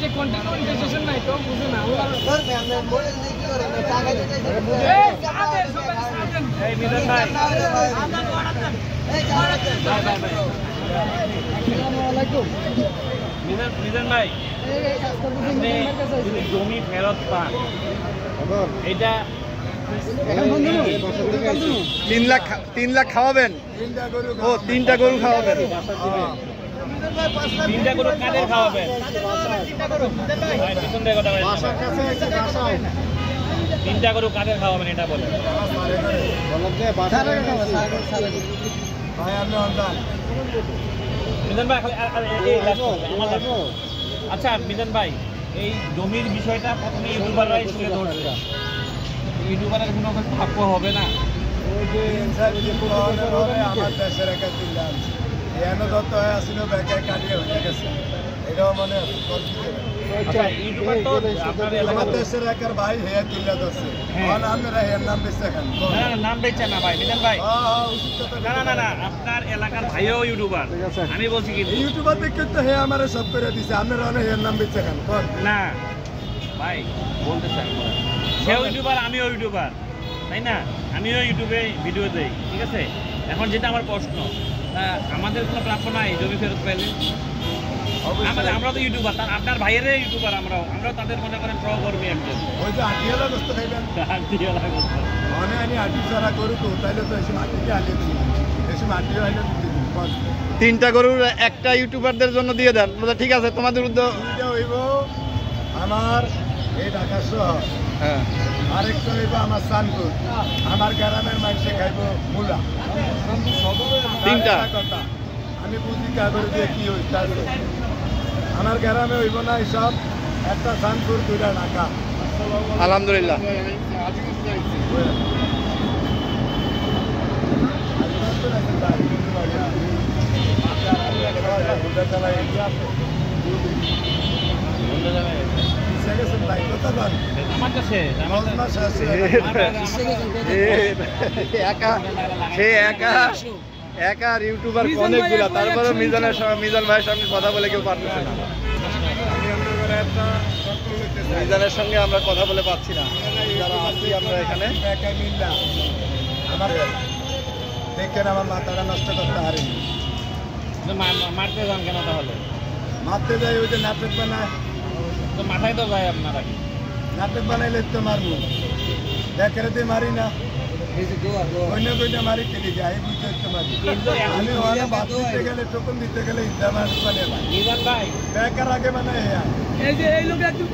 যে কন্টেস্টেশন নাই তো বুঝো না এই মিজান ভাই মিজান ভাই আপনি যদি জমি ফেরত পান এটা 3 লাখ খাওয়াবেন ও 3টা গরু খাওয়াবেন 3টা গরু কাদের খাওয়াবেন 3টা গরু কাদের খাওয়াবেন এটা বলেন মিজান ভাই আচ্ছা মিজান ভাই এই জমির বিষয়টা প্রথমে ইউটিউবাররাই তুলে ধরছে ইউটিউবারের কোনো ভাগ্য হবে না আমার দেশের একটা চিন্তা এনে যত আসছিল ব্যাংকে কাটিয়ে হয়ে গেছে এটাও মানে আমার দেশের একার ভাই হেয়া তুলে ধরছে আপনারা হেয়ার নাম বেঁচে খান নাম বেচে না ভাই মিজান ভাই না না আপনার এলাকার ভাইও ইউটিউবার আমি বলছি কি ইউটিউবার দেখে তো হে আমার সব করে দিছে আপনারা অনেক হেয়ার নাম বেঁচে খান না ভাই বলতে চাই সেও ইউটিউবার আমিও ইউটিউবার তাই না আমিও ইউটিউবে ভিডিও দেই ঠিক আছে এখন যেটা আমার প্রশ্ন আমাদের কোনো প্রাপ্য নাই জমি ফেরত পেলে আমরা তো ইউটিউবার তার আপনার ভাইয়েরই ইউটিউবার আমরাও তাদের মনে করেন সহকর্মী একজন ওই যে আটিয়ালা গোস্ত খাইবেন আটিয়ালা গোস্ত মানে আমি আটি ছাড়া করি তো তাইলে তো এসে মাটিকে আলিয়ে দিই এসে মাটিও আলিয়ে দিই 3টা গরুর একটা ইউটিউবারদের জন্য দিয়ে দেন ঠিক আছে তোমাদের উদ্যোগ হইব আমার এই ঢাকা শহর হ্যাঁ আরেকটা হইব আমার সানপুর আমার গ্রামের মানুষে খাইব মূলা 3টা কথা আমি বুঝি কাগজ দিয়ে কি হইতে আমার গ্রামে হইব না এইসব একটা সানপুর 2টা ঢাকা আলহামদুলিল্লাহ একা ইউটিউবার অনেকগুলা তারপরে মিজান ভাইয়ের সঙ্গে কথা বলে কেউ পারতেছে না মিজানের সঙ্গে আমরা কথা বলে পাচ্ছি না যারা আছি আমরা এখানে দেখেন আমার মাথাটা নষ্ট করতে হারিনি মারতে যান কেন তাহলে মারতে যাই ওই যে নাটক বানায় তো মাথায় তো যায় আপনারা নাটক বানাইলে তো মারবো দেখে দিয়ে মারি না অন্য কইটা মারি কেলি যাই বুঝতে মারি আমি ওরা বাদ দিতে গেলে টোকন দিতে গেলে ইন্দামান বানে মিজান ভাই বেকার আগে বানায় এই যে এই লোক একটু